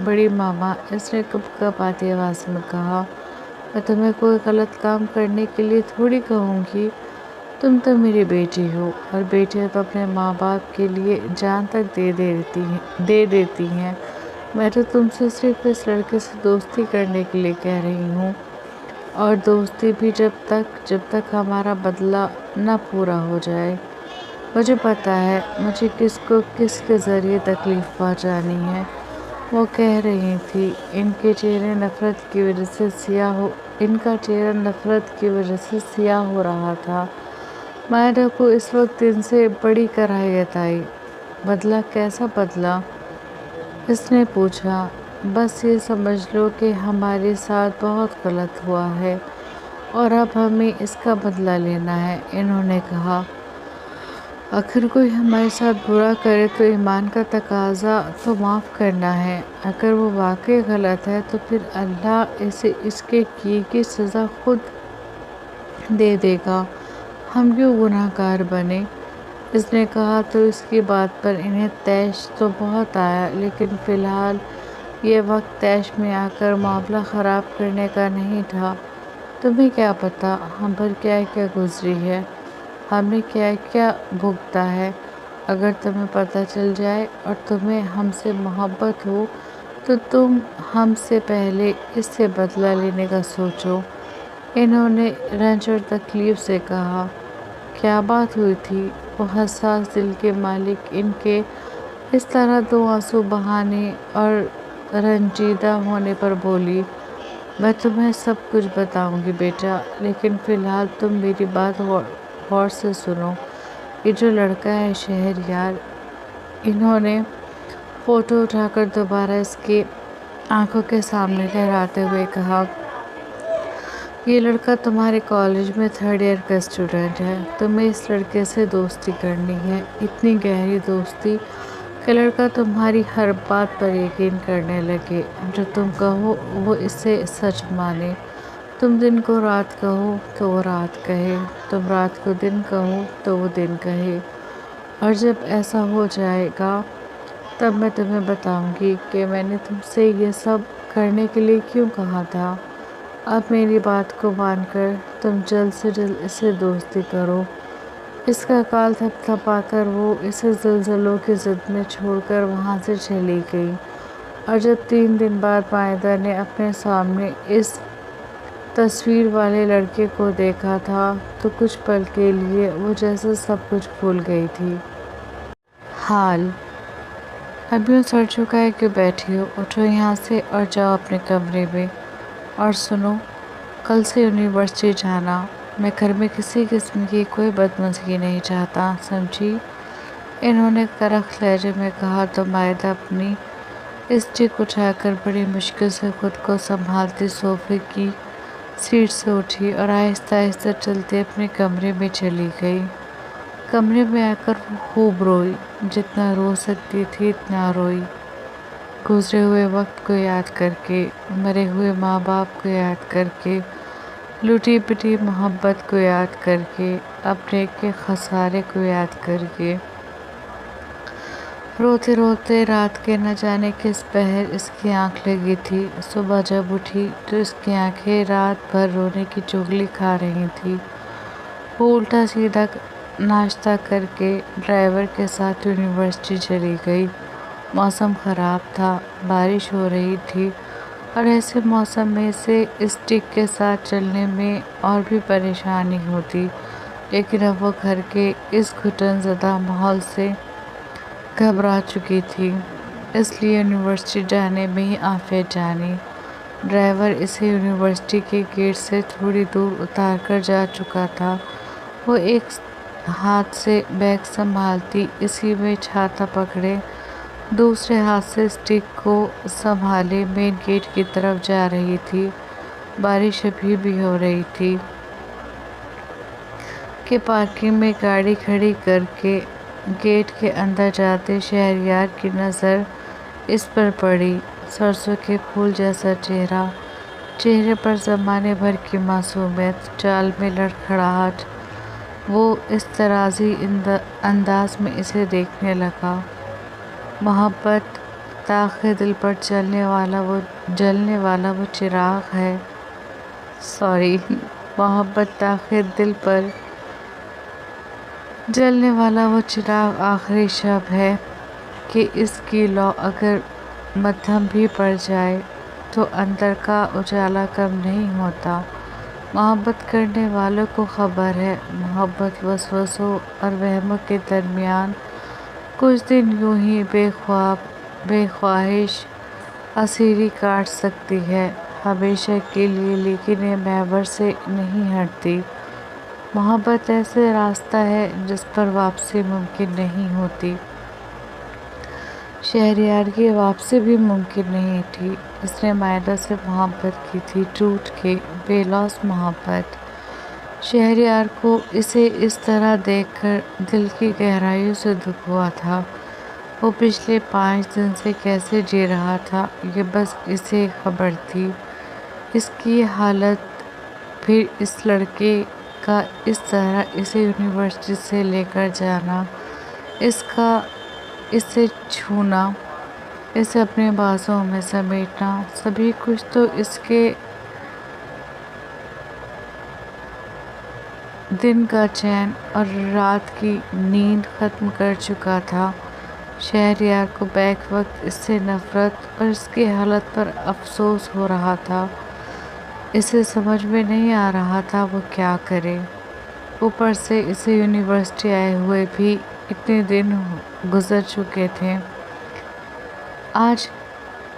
بڑی ماما، اس نے کپکپاتی آواز میں کہا، میں تمہیں کوئی غلط کام کرنے کے لیے تھوڑی کہوں گی، تم تو میری بیٹی ہو، اور بیٹیاں تو اپنے ماں باپ کے لیے جان تک دے دیتی ہیں۔ میں تو تم سے صرف اس لڑکے سے دوستی کرنے کے لیے کہہ رہی ہوں، اور دوستی بھی جب تک ہمارا بدلہ نہ پورا ہو جائے۔ مجھے پتہ ہے مجھے کس کو کس کے ذریعے تکلیف پہنچانی ہے۔ وہ کہہ رہی تھی۔ ان کا چہرہ نفرت کی وجہ سے سیاہ ہو رہا تھا۔ مائدہ کو اس وقت ان سے بڑی کراہیت آئی۔ بدلہ؟ کیسا بدلہ؟ اس نے پوچھا، بس یہ سمجھ لو کہ ہمارے ساتھ بہت غلط ہوا ہے اور اب ہمیں اس کا بدلہ لینا ہے۔ انہوں نے کہا، اگر کوئی ہمارے ساتھ برا کرے تو ایمان کا تقاضا تو معاف کرنا ہے۔ اگر وہ واقعی غلط ہے تو پھر اللہ اسے اس کے کیے کی سزا خود دے دے گا، ہم کیوں گناہ گار بنیں؟ اس نے کہا، تو اس کی بات پر انہیں طیش تو بہت آیا، لیکن فی الحال یہ وقت طیش میں آ کر معاملہ خراب کرنے کا نہیں تھا۔ تمہیں کیا پتا ہم پر کیا کیا گزری ہے، ہم نے کیا کیا بھگتا ہے۔ اگر تمہیں پتہ چل جائے اور تمہیں ہم سے محبت ہو تو تم ہم سے پہلے اس سے بدلہ لینے کا سوچو۔ انہوں نے رنج اور تکلیف سے کہا، کیا بات ہوئی تھی؟ وہ حساس دل کے مالک ان کے اس طرح دو آنسو بہانے اور رنجیدہ ہونے پر بولی، میں تمہیں سب کچھ بتاؤں گی بیٹا، لیکن فی الحال تم میری بات غور سے سنو۔ یہ جو لڑکا ہے شہریار، انہوں نے فوٹو اٹھا کر دوبارہ اس کی آنکھوں کے سامنے لہراتے ہوئے کہا، یہ لڑکا تمہارے کالج میں 3rd ایئر کا اسٹوڈنٹ ہے۔ تمہیں اس لڑکے سے دوستی کرنی ہے، اتنی گہری دوستی کہ لڑکا تمہاری ہر بات پر یقین کرنے لگے، جو تم کہو وہ اسے سچ مانے۔ تم دن کو رات کہو تو وہ رات کہے، تم رات کو دن کہو تو وہ دن کہے، اور جب ایسا ہو جائے گا تب میں تمہیں بتاؤں گی کہ میں نے تم سے یہ سب کرنے کے لیے کیوں کہا تھا۔ اب میری بات کو مان کر تم جلد سے جلد اس سے دوستی کرو۔ اس کا کال تھپ تھپا کر وہ اسے زلزلوں کی زد میں چھوڑ کر وہاں سے چلی گئی، اور جب 3 دن بعد مائدہ نے اپنے سامنے اس تصویر والے لڑکے کو دیکھا تھا تو کچھ پل کے لیے وہ جیسے سب کچھ بھول گئی تھی۔ حال اب یوں سر چکا ہے کہ بیٹھی ہو، اٹھو یہاں سے اور جاؤ اپنے کمرے میں، اور سنو، کل سے یونیورسٹی جانا۔ میں گھر میں کسی قسم کی کوئی بدمزگی نہیں چاہتا، سمجھی؟ انہوں نے کرخ لہجے میں کہا تو مائدہ اپنی اسٹک اٹھا کر بڑی مشکل سے خود کو سنبھالتی صوفے کی سیٹ سے اٹھی اور آہستہ آہستہ چلتے اپنے کمرے میں چلی گئی۔ کمرے میں آ کر وہ خوب روئی، جتنا رو سکتی تھی اتنا روئی، گزرے ہوئے وقت کو یاد کر کے، مرے ہوئے ماں باپ کو یاد کر کے، لوٹی پٹی محبت کو یاد کر کے، اپنے کے خسارے کو یاد کر کے۔ روتے روتے رات کے نہ جانے کس پہر اس کی آنکھ لگی تھی۔ صبح جب اٹھی تو اس کی آنکھیں رات بھر رونے کی چغلی کھا رہی تھی۔ وہ الٹا سیدھا ناشتہ کر کے ڈرائیور کے ساتھ یونیورسٹی چلی گئی۔ موسم خراب تھا، بارش ہو رہی تھی، اور ایسے موسم میں اسے اسٹک کے ساتھ چلنے میں اور بھی پریشانی ہوتی، لیکن اب وہ گھر کے اس گھٹن زدہ ماحول سے گھبرا چکی تھی، اس لیے یونیورسٹی جانے میں ہی عافیت جانی۔ ڈرائیور اسے یونیورسٹی کے گیٹ سے تھوڑی دور اتار کر جا چکا تھا۔ وہ ایک ہاتھ سے بیگ سنبھالتی اسی میں چھاتا پکڑے دوسرے ہاتھ سے اسٹک کو سنبھالے مین گیٹ کی طرف جا رہی تھی۔ بارش ابھی بھی ہو رہی تھی کہ پارکنگ میں گاڑی کھڑی کر کے گیٹ کے اندر جاتے شہریار کی نظر اس پر پڑی۔ سرسوں کے پھول جیسا چہرہ، چہرے پر زمانے بھر کی معصومیت، چال میں لڑکھڑاہٹ۔ وہ اضطراری انداز میں اسے دیکھنے لگا۔ محبت داغ دل پر جلنے والا وہ چراغ ہے۔ محبت داغ دل پر جلنے والا وہ چراغ آخری شب ہے کہ اس کی لو اگر مدھم بھی پڑ جائے تو اندر کا اجالا کم نہیں ہوتا۔ محبت کرنے والوں کو خبر ہے، محبت وسوسوں اور وہموں کے درمیان کچھ دن یوں ہی بے خواب بے خواہش اسیری کاٹ سکتی ہے، ہمیشہ کے لیے، لیکن یہ محور سے نہیں ہٹتی۔ محبت ایسے راستہ ہے جس پر واپسی ممکن نہیں ہوتی۔ شہریار کی واپسی بھی ممکن نہیں تھی۔ اس نے مائدہ سے محبت کی تھی، ٹوٹ کے بے لوث محبت۔ شہریار کو اسے اس طرح دیکھ کر دل کی گہرائیوں سے دکھ ہوا تھا۔ وہ پچھلے 5 دن سے کیسے جی رہا تھا یہ بس اسے خبر تھی۔ اس کی حالت، پھر اس لڑکے کا اس طرح اسے یونیورسٹی سے لے کر جانا، اسے چھونا، اسے اپنے بازوں میں سمیٹنا، سبھی کچھ تو اس کے دن کا چین اور رات کی نیند ختم کر چکا تھا۔ شہریار کو بیک وقت اس سے نفرت اور اس کی حالت پر افسوس ہو رہا تھا۔ اسے سمجھ میں نہیں آ رہا تھا وہ کیا کرے۔ اوپر سے اسے یونیورسٹی آئے ہوئے بھی اتنے دن گزر چکے تھے۔ آج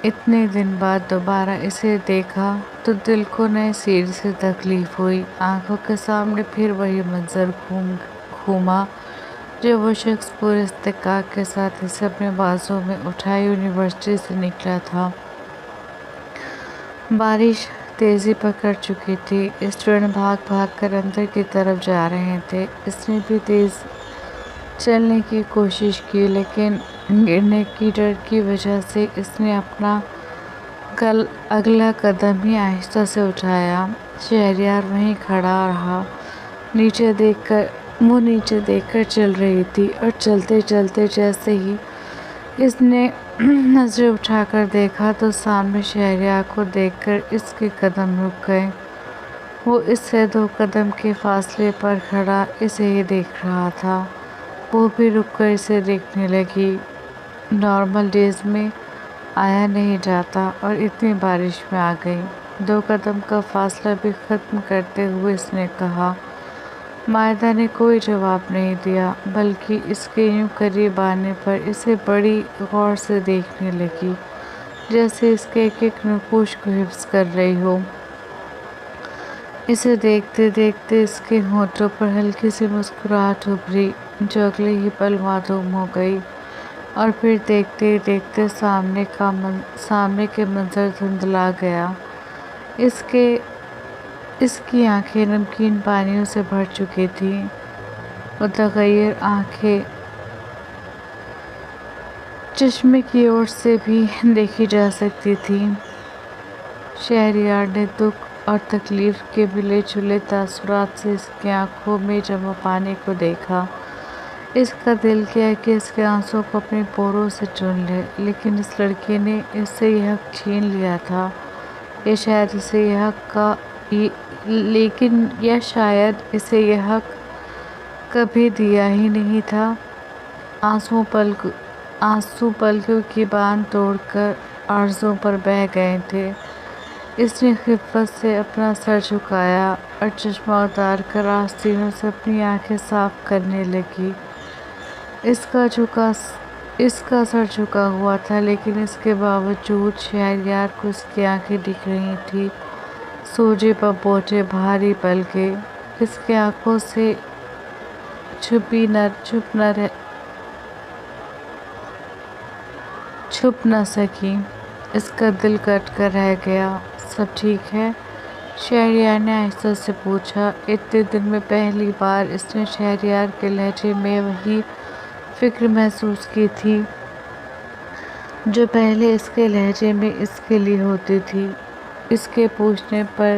اتنے دن بعد دوبارہ اسے دیکھا تو دل کو نئے سیر سے تکلیف ہوئی۔ آنکھوں کے سامنے پھر وہی منظر گھوما جو وہ شخص پورے استحقاق کے ساتھ اسے اپنے بازوں میں اٹھائے یونیورسٹی سے نکلا تھا۔ بارش تیزی پکڑ چکی تھی۔ اسٹوڈنٹ بھاگ بھاگ کر اندر کی طرف جا رہے تھے۔ اس نے بھی تیز چلنے کی کوشش کی لیکن گرنے کی ڈر کی وجہ سے اس نے اپنا اگلا قدم ہی آہستہ سے اٹھایا۔ شہریار وہیں کھڑا رہا۔ وہ نیچے دیکھ کر چل رہی تھی اور چلتے چلتے جیسے ہی اس نے نظریں اٹھا کر دیکھا تو سامنے شہریار کو دیکھ کر اس کے قدم رک گئے۔ وہ اس سے 2 قدم کے فاصلے پر کھڑا اسے ہی دیکھ رہا تھا۔ وہ بھی رک کر اسے دیکھنے لگی۔ نارمل ڈیز میں آیا نہیں جاتا اور اتنی بارش میں آ گئی۔ 2 قدم کا فاصلہ بھی ختم کرتے ہوئے اس نے کہا۔ مائدہ نے کوئی جواب نہیں دیا بلکہ اس کے یوں قریب آنے پر اسے بڑی غور سے دیکھنے لگی، جیسے اس کے ایک ایک نقوش کو حفظ کر رہی ہو۔ اسے دیکھتے دیکھتے اس کے ہونٹوں پر ہلکی سی مسکراہٹ ابھری جو اگلے ہی پل معدوم ہو گئی، اور پھر دیکھتے ہی دیکھتے سامنے کے منظر دھندلا گیا۔ اس کی آنکھیں نمکین پانیوں سے بھر چکی تھیں۔ متغیر آنکھیں چشمے کی اوٹ سے بھی دیکھی جا سکتی تھیں۔ شہریار نے دکھ اور تکلیف کے ملے جلے تاثرات سے اس کی آنکھوں میں جمع پانی کو دیکھا۔ اس کا دل کیا کہ اس کے آنسوں کو اپنے پوروں سے چون لے، لیکن اس لڑکی نے اس سے یہ حق چھین لیا تھا، یا شاید اسے یہ حق کبھی دیا ہی نہیں تھا۔ آنسو پلکوں کی باندھ توڑ کر عارضوں پر بہہ گئے تھے۔ اس نے خفت سے اپنا سر جھکایا اور چشمہ اتار کر آستینوں سے اپنی آنکھیں صاف کرنے لگی۔ اس کا سر جھکا ہوا تھا لیکن اس کے باوجود شہریار کو اس کی آنکھیں دکھ رہی تھیں، سوجے ببوٹے بھاری پلکیں۔ اس کی آنکھوں سے چھپ نہ سکی۔ اس کا دل کٹ کر رہ گیا۔ سب ٹھیک ہے؟ شہریار نے آہستہ سے پوچھا۔ اتنے دن میں پہلی بار اس نے شہریار کے لہجے میں وہی فکر محسوس کی تھی جو پہلے اس کے لہجے میں اس کے لیے ہوتی تھی۔ اس کے پوچھنے پر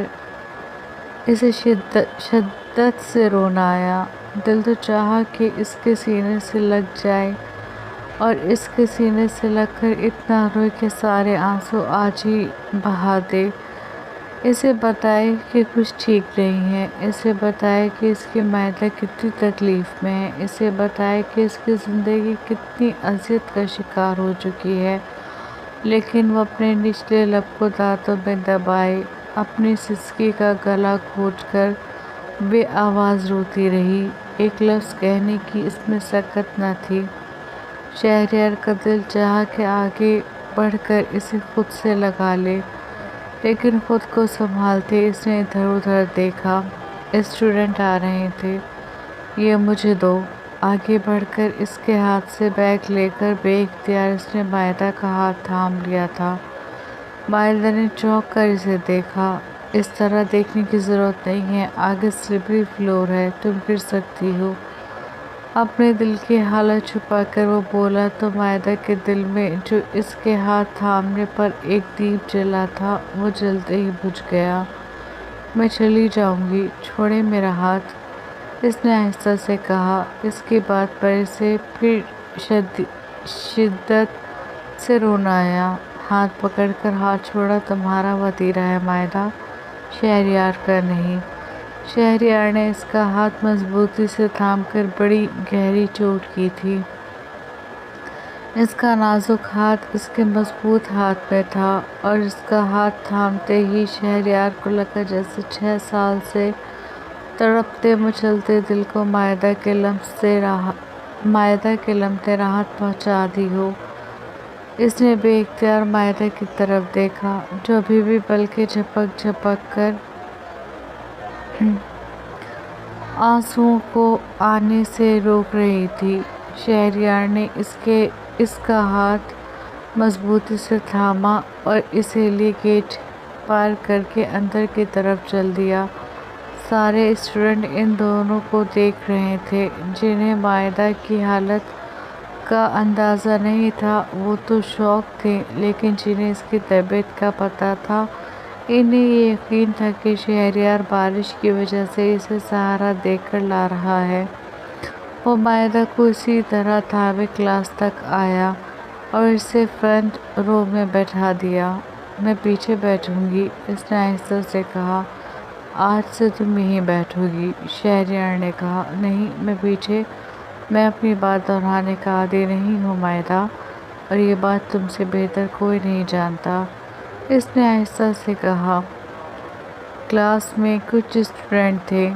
اسے شدت سے رونا آیا۔ دل تو چاہا کہ اس کے سینے سے لگ جائے اور اس کے سینے سے لگ کر اتنا روئے کہ سارے آنسو آج ہی بہا دے۔ اسے بتائے کہ کچھ ٹھیک نہیں ہے، اسے بتائے کہ اس کی مائدہ کتنی تکلیف میں ہے، اسے بتائے کہ اس کی زندگی کتنی اذیت کا شکار ہو چکی ہے، لیکن وہ اپنے نچلے لب کو دانتوں میں دبائے اپنی سسکی کا گلا گھونٹ کر بے آواز روتی رہی۔ ایک لفظ کہنے کی اس میں سکت نہ تھی۔ شہریار کا دل چاہا کہ آگے بڑھ کر اسے خود سے لگا لے، لیکن خود کو سنبھالتے اس نے ادھر ادھر دیکھا۔ اسٹوڈنٹ آ رہے تھے۔ یہ مجھے دو، آگے بڑھ کر اس کے ہاتھ سے بیگ لے کر بے اختیار اس نے مائدہ کا ہاتھ تھام لیا تھا۔ مائدہ نے چونک کر اسے دیکھا۔ اس طرح دیکھنے کی ضرورت نہیں ہے، آگے سلپری فلور ہے، تم گر سکتی ہو۔ اپنے دل کی حالت چھپا کر وہ بولا تو مائدہ کے دل میں جو اس کے ہاتھ تھامنے پر ایک دیپ جلا تھا وہ جلتے ہی بجھ گیا۔ میں چلی جاؤں گی، چھوڑیں میرا ہاتھ، اس نے آہستہ سے کہا۔ اس کی بات پر اسے پھر شدت سے رونا آیا۔ ہاتھ پکڑ کر ہاتھ چھوڑا، تمہارا وتیرہ ہے مائدہ، شہریار کا نہیں۔ شہریار نے اس کا ہاتھ مضبوطی سے تھام کر بڑی گہری چوٹ کی تھی۔ اس کا نازک ہاتھ اس کے مضبوط ہاتھ میں تھا اور اس کا ہاتھ تھامتے ہی شہریار کو لگا جیسے 6 سال سے تڑپتے مچلتے دل کو مائدہ کے لمحے راحت پہنچا دی ہو۔ اس نے بے اختیار مائدہ کی طرف دیکھا جو ابھی بھی پلکیں جھپک جھپک کر آنسوؤں کو آنے سے روک رہی تھی۔ شہریار نے اس کا ہاتھ مضبوطی سے تھاما اور اسے لے گیٹ پار کر کے اندر کی طرف چل دیا۔ سارے اسٹوڈنٹ ان دونوں کو دیکھ رہے تھے جنہیں مائدہ کی حالت کا اندازہ نہیں تھا، وہ تو شاک تھے، لیکن جنہیں اس کی طبیعت کا پتہ تھا انہیں یہ یقین تھا کہ شہریار بارش کی وجہ سے اسے سہارا دے کر لا رہا ہے۔ وہ مائدہ کو اسی طرح تھامے کلاس تک آیا اور اسے فرنٹ رو میں بیٹھا دیا۔ میں پیچھے بیٹھوں گی، اس نے آہستہ سے کہا۔ آج سے تم یہیں بیٹھو گی، شہریار نے کہا۔ نہیں، میں پیچھے، میں اپنی بات دہرانے کا عادی نہیں ہوں مائدہ، اور یہ بات تم سے بہتر کوئی نہیں جانتا، اس نے آہستہ سے کہا۔ کلاس میں کچھ اسٹوڈنٹ تھے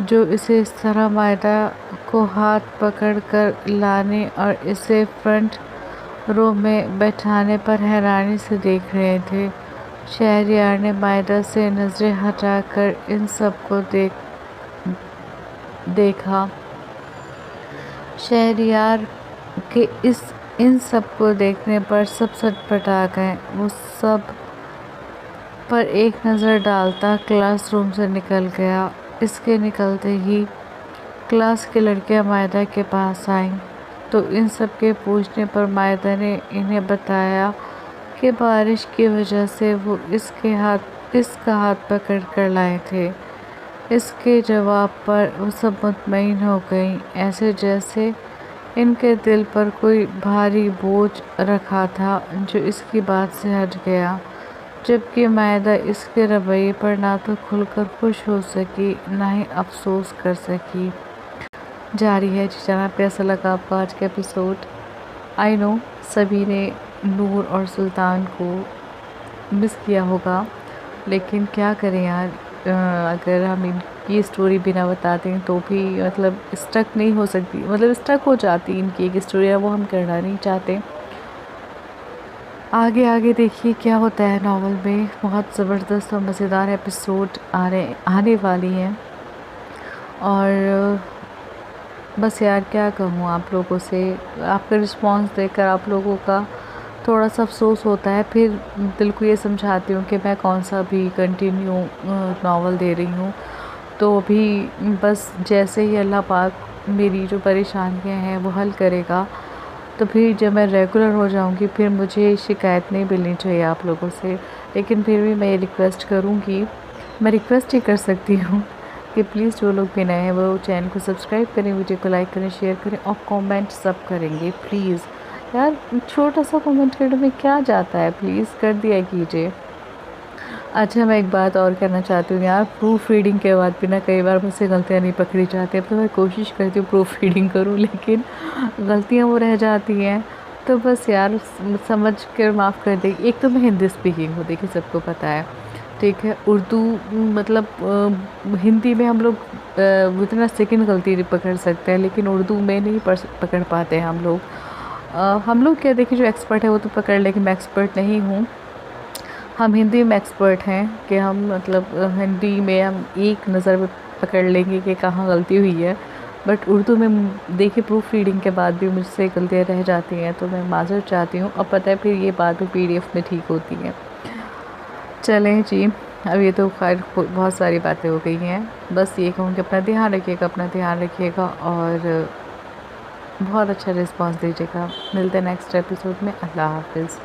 جو اسے اس طرح مائدہ کو ہاتھ پکڑ کر لانے اور اسے فرنٹ رو میں بیٹھانے پر حیرانی سے دیکھ رہے تھے۔ شہریار نے مائدہ سے نظریں ہٹا کر ان سب کو دیکھا۔ شہریار کے ان سب کو دیکھنے پر سب سٹپٹا گئے۔ وہ سب پر ایک نظر ڈالتا کلاس روم سے نکل گیا۔ اس کے نکلتے ہی کلاس کی لڑکیاں مائدہ کے پاس آئیں تو ان سب کے پوچھنے پر مائدہ نے انہیں بتایا کہ بارش کی وجہ سے وہ اس کا ہاتھ پکڑ کر لائے تھے۔ اس کے جواب پر وہ سب مطمئن ہو گئیں، ایسے جیسے ان کے دل پر کوئی بھاری بوجھ رکھا تھا جو اس کی بات سے ہٹ گیا، جبکہ مائدہ اس کے رویے پر نہ تو کھل کر خوش ہو سکی نہ ہی افسوس کر سکی۔ جاری ہے جی جناب، کیسا لگا آپ کو آج کا ایپیسوڈ؟ آئی نو سبھی نے نور اور سلطان کو مس کیا ہوگا، لیکن کیا کریں یار، اگر ہم ان کی اسٹوری بنا بتاتے ہیں تو بھی مطلب اسٹک نہیں ہو سکتی، مطلب اسٹک ہو جاتی ان کی ایک اسٹوری ہے، وہ ہم کرنا نہیں چاہتے۔ آگے دیکھیے کیا ہوتا ہے ناول میں، بہت زبردست اور مزیدار ایپیسوڈ آنے والی ہیں، اور بس یار کیا کہوں آپ لوگوں سے، آپ کا رسپانس دیکھ کر آپ لوگوں کا تھوڑا سا افسوس ہوتا ہے، پھر دل کو یہ سمجھاتی ہوں کہ میں کون سا بھی کنٹینیو ناول دے رہی ہوں، تو بھی بس جیسے ہی اللہ پاک میری جو پریشانیاں ہیں وہ حل کرے گا تو پھر جب میں ریگولر ہو جاؤں گی پھر مجھے شکایت نہیں ملنی چاہیے آپ لوگوں سے، لیکن پھر بھی میں یہ ریکویسٹ کروں گی، میں ریکویسٹ ہی کر سکتی ہوں کہ پلیز جو لوگ بھی نئے ہیں وہ چینل کو سبسکرائب کریں، ویڈیو کو لائک کریں، شیئر کریں اور کومنٹ سب کریں گے پلیز یار، چھوٹا سا کومنٹ کرنے میں کیا جاتا ہے، پلیز کر دیا کیجیے۔ اچھا میں ایک بات اور کہنا چاہتی ہوں یار، پروف ریڈنگ کے بعد بھی نا کئی بار مجھ سے غلطیاں نہیں پکڑی جاتی، اب تو میں کوشش کرتی ہوں پروف ریڈنگ کروں لیکن غلطیاں وہ رہ جاتی ہیں، تو بس یار سمجھ کر معاف کر دیں۔ ایک تو میں ہندی اسپیکنگ ہوں، دیکھیں سب کو پتہ ہے، ٹھیک ہے، اردو مطلب ہندی میں ہم لوگ اتنا سیکنڈ غلطی نہیں پکڑ سکتے ہیں، لیکن اردو میں نہیں پکڑ پاتے ہیں ہم لوگ کیا دیکھیں جو ایکسپرٹ ہے وہ تو پکڑ لیں، کہ میں ایکسپرٹ نہیں ہوں، ہم ہندی میں ایکسپرٹ ہیں کہ ہم مطلب ہندی میں ہم ایک نظر میں پکڑ لیں گے کہ کہاں غلطی ہوئی ہے، بٹ اردو میں دیکھیے پروف ریڈنگ کے بعد بھی مجھ سے غلطیاں رہ جاتی ہیں، تو میں معذرت چاہتی ہوں. اب پتہ ہے پھر یہ بات بھی PDF میں ٹھیک ہوتی ہے. چلیں جی، اب یہ تو خیر بہت ساری باتیں ہو گئی ہیں. بس یہ کہوں کہ اپنا دھیان رکھیے گا اور بہت اچھا رسپانس دیجیے گا. ملتے ہیں نیکسٹ ایپیسوڈ میں. اللہ حافظ.